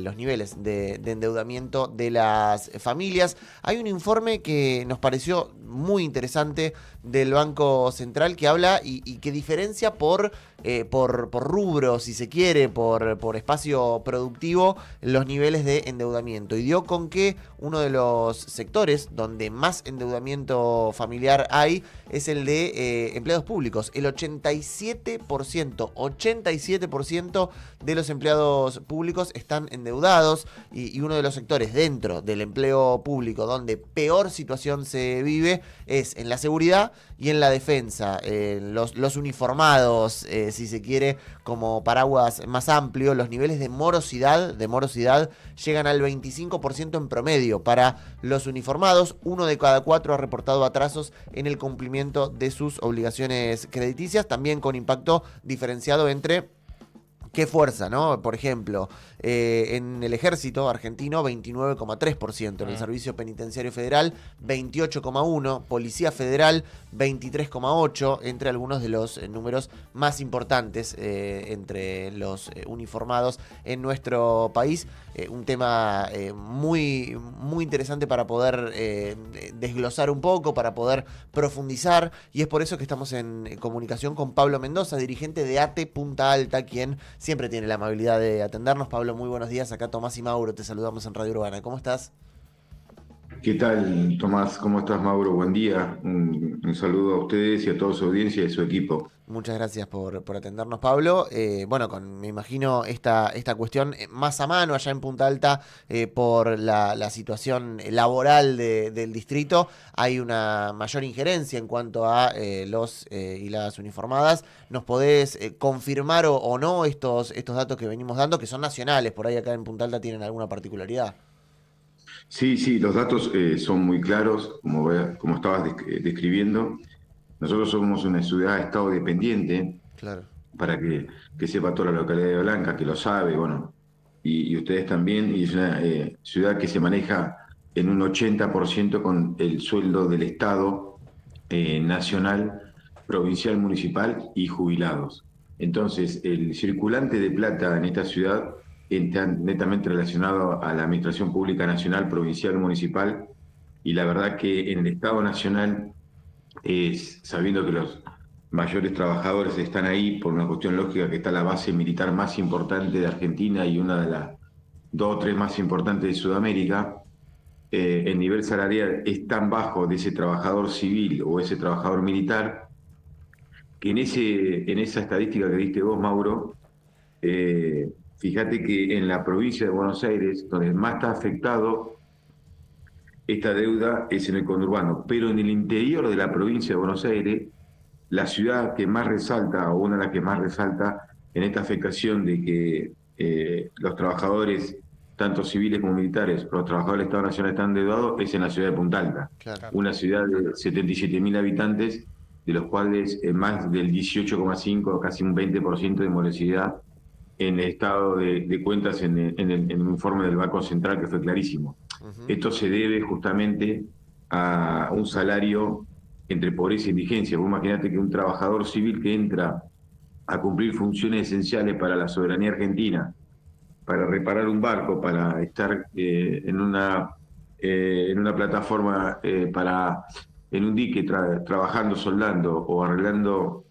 los niveles de endeudamiento de las familias. Hay un informe que nos pareció muy interesante del Banco Central que habla y que diferencia por rubro, si se quiere, por espacio productivo, los niveles de endeudamiento. Y dio con que uno de los sectores donde más endeudamiento familiar hay es el de empleados públicos. El 87% de los empleados públicos están endeudados y uno de los sectores dentro del empleo público donde peor situación se vive es en la seguridad y en la defensa. Los uniformados, si se quiere, como paraguas más amplio, los niveles de morosidad llegan al 25% en promedio para los uniformados. Uno de cada 4 ha reportado atrasos en el cumplimiento de sus obligaciones crediticias, también con impacto diferenciado entre qué fuerza, ¿no? Por ejemplo, en el ejército argentino 29,3%, en el servicio penitenciario federal 28,1%, policía federal 23,8%, entre algunos de los números más importantes entre los uniformados en nuestro país. Un tema muy, muy interesante para poder desglosar un poco, para poder profundizar, y es por eso que estamos en comunicación con Pablo Mendoza, dirigente de ATE Punta Alta, quien siempre tiene la amabilidad de atendernos. Pablo, muy buenos días. Acá Tomás y Mauro, te saludamos en Radio Urbana. ¿Cómo estás? ¿Qué tal, Tomás? ¿Cómo estás, Mauro? Buen día. Un saludo a ustedes y a toda su audiencia y a su equipo. Muchas gracias por atendernos, Pablo. Bueno, me imagino esta cuestión más a mano allá en Punta Alta por la situación laboral del distrito. Hay una mayor injerencia en cuanto a los y las uniformadas. ¿Nos podés confirmar o no estos datos que venimos dando, que son nacionales? Por ahí acá en Punta Alta tienen alguna particularidad. Sí, sí, los datos son muy claros, como estabas describiendo. Nosotros somos una ciudad-estado dependiente, Claro. para que sepa toda la localidad de Blanca, que lo sabe, bueno, y ustedes también, y es una ciudad que se maneja en un 80% con el sueldo del Estado nacional, provincial, municipal y jubilados. Entonces, el circulante de plata en esta ciudad está netamente relacionado a la administración pública nacional, provincial, municipal, y la verdad que en el Estado nacional, sabiendo que los mayores trabajadores están ahí por una cuestión lógica, que está la base militar más importante de Argentina y una de las dos o tres más importantes de Sudamérica. El nivel salarial es tan bajo de ese trabajador civil o ese trabajador militar que en esa estadística que diste vos, Mauro, fíjate que en la provincia de Buenos Aires, donde más está afectado esta deuda es en el conurbano, pero en el interior de la provincia de Buenos Aires, la ciudad que más resalta, o una de las que más resalta en esta afectación de que los trabajadores, tanto civiles como militares, los trabajadores del Estado Nacional están endeudados, es en la ciudad de Punta Alta, Claro. una ciudad de 77.000 habitantes, de los cuales más del 18,5, casi un 20% de morosidad en el estado de cuentas en el informe del Banco Central, que fue clarísimo. Ujú. Esto se debe justamente a un salario entre pobreza y indigencia. Vos imaginate que un trabajador civil que entra a cumplir funciones esenciales para la soberanía argentina, para reparar un barco, para estar en una plataforma, en un dique trabajando, soldando o arreglando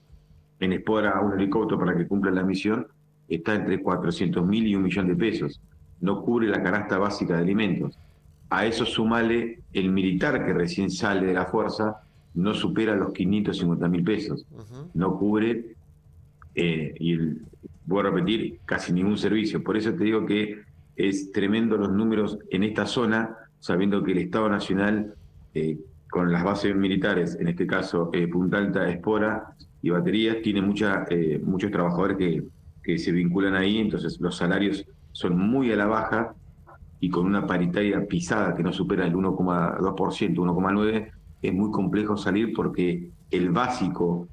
en espora un helicóptero para que cumpla la misión, está entre 400.000 y 1.000.000 de pesos. No cubre la canasta básica de alimentos. A eso sumale el militar que recién sale de la fuerza, no supera los 550.000 pesos. Ujú. No cubre, voy a repetir, casi ningún servicio. Por eso te digo que es tremendo los números en esta zona, sabiendo que el Estado Nacional, con las bases militares, en este caso Punta Alta, Espora y Baterías, tiene muchos trabajadores que se vinculan ahí, entonces los salarios son muy a la baja y con una paritaria pisada que no supera el 1,2%, 1,9%, es muy complejo salir porque el básico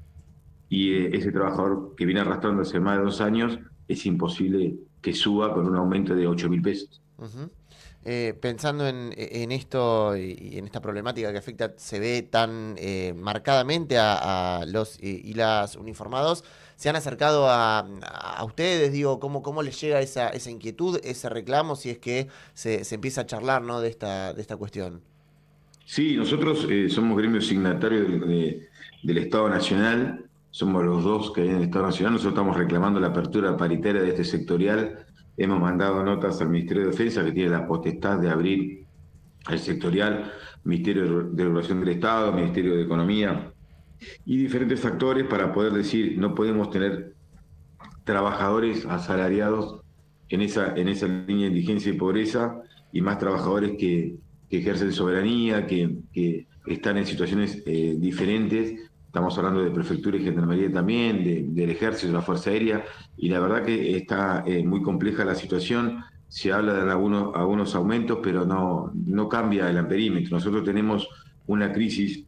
y ese trabajador que viene arrastrando hace más de 2 años, es imposible que suba con un aumento de 8.000 pesos. Ujú. Pensando en esto y en esta problemática que afecta, se ve tan marcadamente a los y las uniformados, se han acercado a ustedes? Digo, ¿cómo les llega esa inquietud, ese reclamo, si es que se empieza a charlar, ¿no? de esta cuestión? Sí, nosotros somos gremio signatario del Estado Nacional, somos los dos que hay en el Estado Nacional, nosotros estamos reclamando la apertura paritaria de este sectorial, hemos mandado notas al Ministerio de Defensa, que tiene la potestad de abrir el sectorial, Ministerio de Regulación del Estado, Ministerio de Economía y diferentes actores para poder decir, no podemos tener trabajadores asalariados en esa línea de indigencia y pobreza, y más trabajadores que ejercen soberanía, que están en situaciones diferentes. Estamos hablando de prefectura y gendarmería también, del ejército, de la Fuerza Aérea, y la verdad que está muy compleja la situación. Se habla de algunos aumentos, pero no cambia el amperímetro. Nosotros tenemos una crisis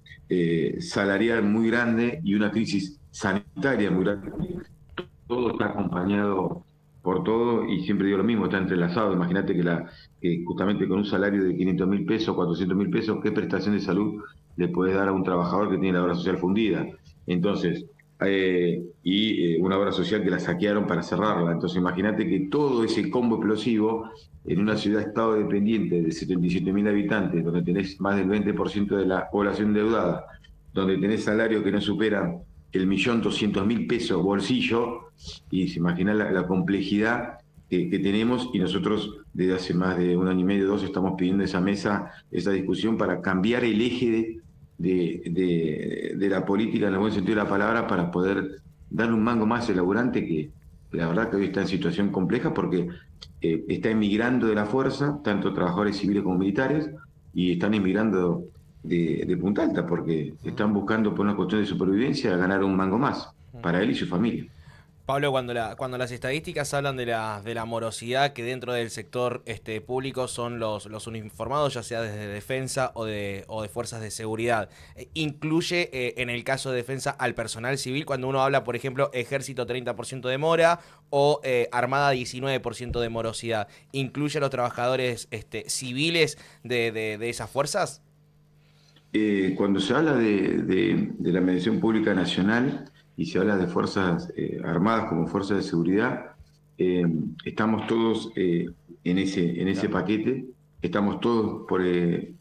salarial muy grande y una crisis sanitaria muy grande. Todo está acompañado por todo y siempre digo lo mismo, está entrelazado. Imagínate que justamente con un salario de 500.000 pesos, 400.000 pesos, ¿qué prestación de salud le puedes dar a un trabajador que tiene la obra social fundida? Entonces, una obra social que la saquearon para cerrarla. Entonces, imagínate que todo ese combo explosivo en una ciudad estado dependiente de 77.000 habitantes, donde tenés más del 20% de la población endeudada, donde tenés salario que no supera el 1.200.000 pesos bolsillo, y se imagina la complejidad que tenemos, y nosotros desde hace más de un año y medio, dos, estamos pidiendo esa mesa, esa discusión para cambiar el eje de la política en el buen sentido de la palabra, para poder darle un mango más al laburante que la verdad que hoy está en situación compleja porque está emigrando de la fuerza, tanto trabajadores civiles como militares, y están emigrando de Punta Alta porque están buscando por una cuestión de supervivencia ganar un mango más para él y su familia. Pablo, cuando las estadísticas hablan de la morosidad que dentro del sector público son los uniformados, ya sea desde defensa o de fuerzas de seguridad, incluye en el caso de defensa al personal civil, cuando uno habla, por ejemplo, ejército 30% de mora o armada 19% de morosidad, ¿incluye a los trabajadores civiles de esas fuerzas? Cuando se habla de la medición pública nacional y se habla de fuerzas armadas como fuerzas de seguridad, eh, estamos todos en ese paquete, estamos todos por el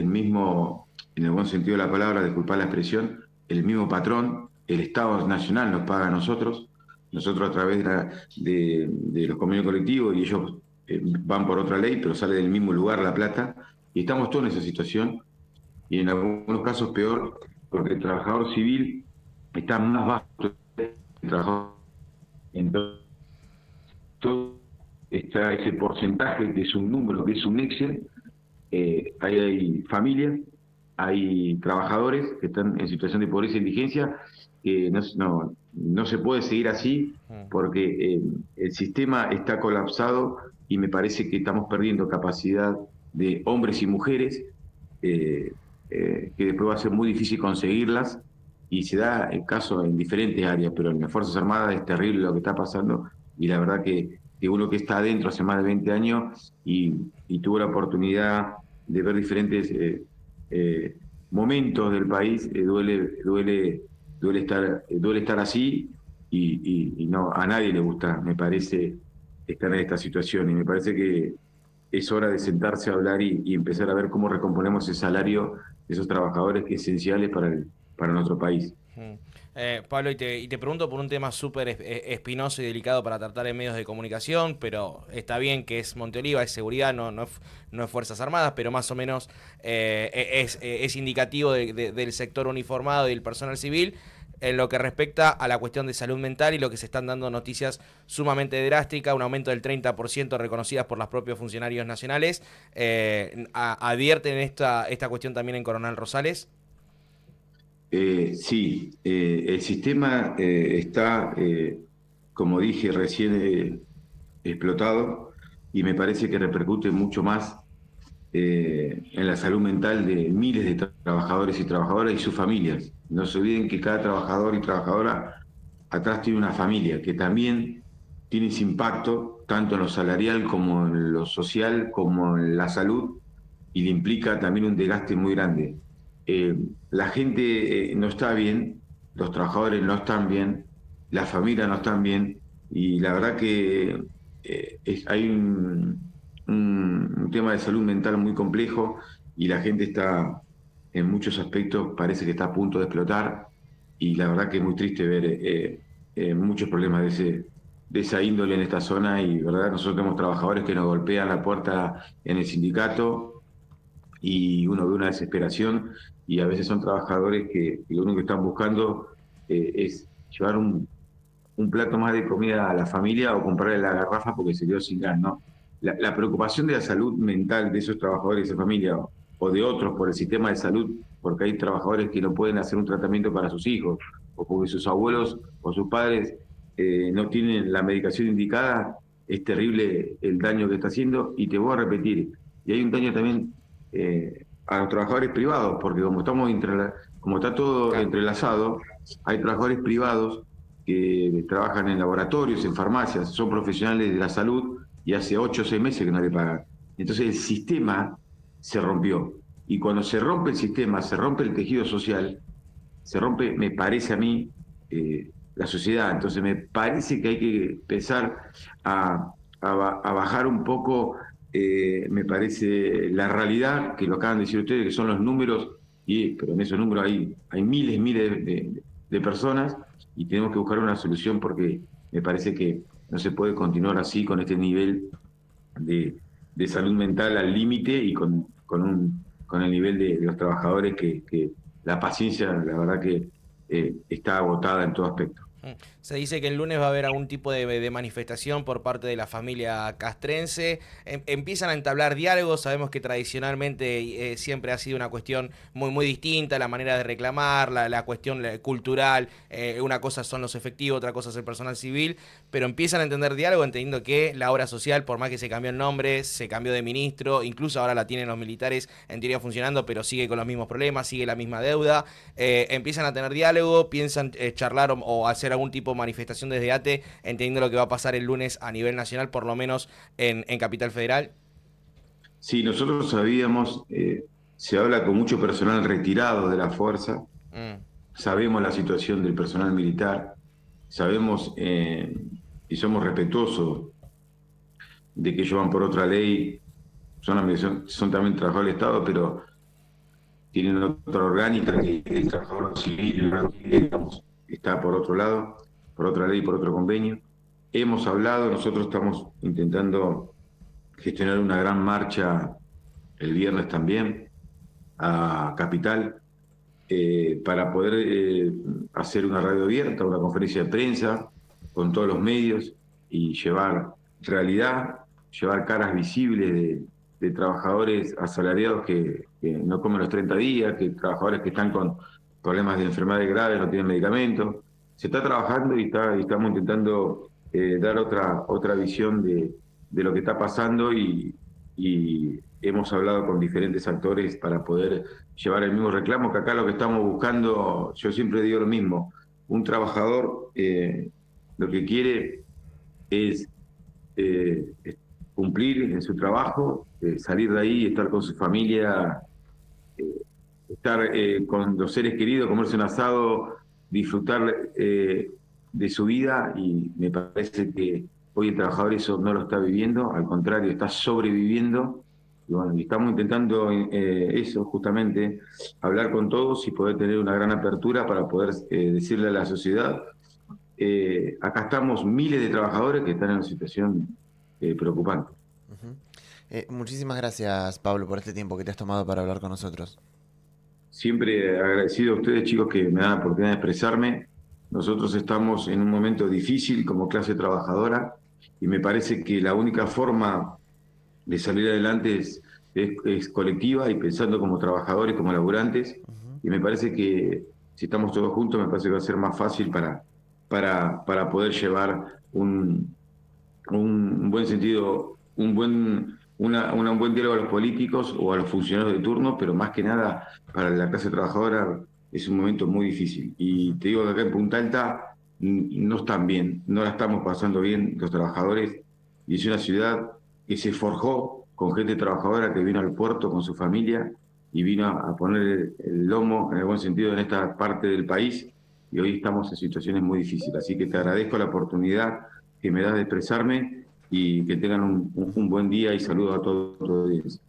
mismo, en el buen sentido de la palabra, disculpad la expresión, el mismo patrón. El Estado Nacional nos paga a nosotros a través de los convenios colectivos, y ellos van por otra ley, pero sale del mismo lugar la plata, y estamos todos en esa situación, y en algunos casos peor, porque el trabajador civil está más bajo que el trabajador. Entonces, está ese porcentaje que es un número, que es un Excel. Ahí hay familias, hay trabajadores que están en situación de pobreza e indigencia, que no se puede seguir así porque el sistema está colapsado, y me parece que estamos perdiendo capacidad de hombres y mujeres, eh, que después va a ser muy difícil conseguirlas, y se da el caso en diferentes áreas, pero en las Fuerzas Armadas es terrible lo que está pasando, y la verdad que uno que está adentro hace más de 20 años y tuvo la oportunidad de ver diferentes momentos del país, duele estar así, y no, a nadie le gusta, me parece, estar en esta situación, y me parece que es hora de sentarse a hablar y empezar a ver cómo recomponemos el salario de esos trabajadores que es esenciales para nuestro país. Pablo, y te pregunto por un tema súper espinoso y delicado para tratar en medios de comunicación, pero está bien que es Monteoliva, es seguridad, no es Fuerzas Armadas, pero más o menos es indicativo del sector uniformado y del personal civil en lo que respecta a la cuestión de salud mental, y lo que se están dando noticias sumamente drásticas, un aumento del 30% reconocidas por los propios funcionarios nacionales. ¿Advierten esta cuestión también en Coronel Rosales? Sí, el sistema está, como dije recién, explotado, y me parece que repercute mucho más en la salud mental de miles de trabajadores y trabajadoras y sus familias. No se olviden que cada trabajador y trabajadora atrás tiene una familia que también tiene ese impacto, tanto en lo salarial como en lo social, como en la salud, y le implica también un desgaste muy grande. La gente no está bien, los trabajadores no están bien, las familias no están bien, y la verdad que hay un tema de salud mental muy complejo, y la gente está, en muchos aspectos, parece que está a punto de explotar, y la verdad que es muy triste ver muchos problemas de esa índole en esta zona, y verdad nosotros tenemos trabajadores que nos golpean la puerta en el sindicato, y uno ve una desesperación, y a veces son trabajadores que lo único que están buscando es llevar un plato más de comida a la familia o comprarle la garrafa porque se quedó sin gas, ¿no? La preocupación de la salud mental de esos trabajadores de esa familia, o de otros por el sistema de salud, porque hay trabajadores que no pueden hacer un tratamiento para sus hijos, o porque sus abuelos o sus padres no tienen la medicación indicada, es terrible el daño que está haciendo. Y te voy a repetir, y hay un daño también a los trabajadores privados, porque como está todo Claro. entrelazado, hay trabajadores privados que trabajan en laboratorios, en farmacias, son profesionales de la salud, y hace 8 o 6 meses que no le pagan. Entonces el sistema se rompió. Y cuando se rompe el sistema, se rompe el tejido social, se rompe, me parece a mí, la sociedad. Entonces me parece que hay que empezar a bajar un poco, me parece, la realidad, que lo acaban de decir ustedes, que son los números, pero en esos números hay miles, miles de personas, y tenemos que buscar una solución, porque me parece que no se puede continuar así, con este nivel de salud mental al límite, y con el nivel de los trabajadores que la paciencia, la verdad que está agotada en todo aspecto. Se dice que el lunes va a haber algún tipo de manifestación por parte de la familia castrense. Empiezan a entablar diálogos. Sabemos que tradicionalmente siempre ha sido una cuestión muy distinta, la manera de reclamar, la cuestión cultural. Una cosa son los efectivos, otra cosa es el personal civil. Pero empiezan a entender diálogo, entendiendo que la obra social, por más que se cambió el nombre, se cambió de ministro, incluso ahora la tienen los militares en teoría funcionando, pero sigue con los mismos problemas, sigue la misma deuda. Empiezan a tener diálogo, piensan charlar o hacer algún tipo de manifestación desde ATE, entendiendo lo que va a pasar el lunes a nivel nacional, por lo menos en Capital Federal. Sí, nosotros sabíamos, se habla con mucho personal retirado de la fuerza, Mm. sabemos la situación del personal militar, sabemos, y somos respetuosos de que ellos van por otra ley, son también trabajadores del Estado, pero tienen otra orgánica, que el trabajador civil, digamos, está por otro lado, por otra ley, por otro convenio. Hemos hablado, nosotros estamos intentando gestionar una gran marcha el viernes también a Capital, para poder hacer una radio abierta, una conferencia de prensa con todos los medios, y llevar realidad, llevar caras visibles de trabajadores asalariados que no comen los 30 días, que trabajadores que están con problemas de enfermedades graves, no tienen medicamentos. Se está trabajando, y estamos intentando dar otra visión de lo que está pasando, y hemos hablado con diferentes actores para poder llevar el mismo reclamo, que acá lo que estamos buscando, yo siempre digo lo mismo: un trabajador lo que quiere es cumplir en su trabajo, salir de ahí, estar con su familia, eh, estar con los seres queridos, comerse un asado, disfrutar de su vida. Y me parece que hoy el trabajador eso no lo está viviendo, al contrario, está sobreviviendo. Y bueno, y estamos intentando eso, justamente, hablar con todos y poder tener una gran apertura para poder decirle a la sociedad, acá estamos miles de trabajadores que están en una situación preocupante. Ujú. Muchísimas gracias, Pablo, por este tiempo que te has tomado para hablar con nosotros. Siempre agradecido a ustedes, chicos, que me dan la oportunidad de expresarme. Nosotros estamos en un momento difícil como clase trabajadora, y me parece que la única forma de salir adelante es colectiva, y pensando como trabajadores, como laburantes. Ujú. Y me parece que si estamos todos juntos, me parece que va a ser más fácil para poder llevar un buen sentido, un buen diálogo a los políticos o a los funcionarios de turno, pero más que nada para la clase trabajadora es un momento muy difícil. Y Ujú. te digo que acá en Punta Alta no están bien, no la estamos pasando bien los trabajadores, y es una ciudad que se forjó con gente trabajadora que vino al puerto con su familia y vino a poner el lomo, en el buen sentido, en esta parte del país. y hoy estamos en situaciones muy difíciles. Así que te agradezco la oportunidad que me das de expresarme y que tengan un buen día y saludos a todos.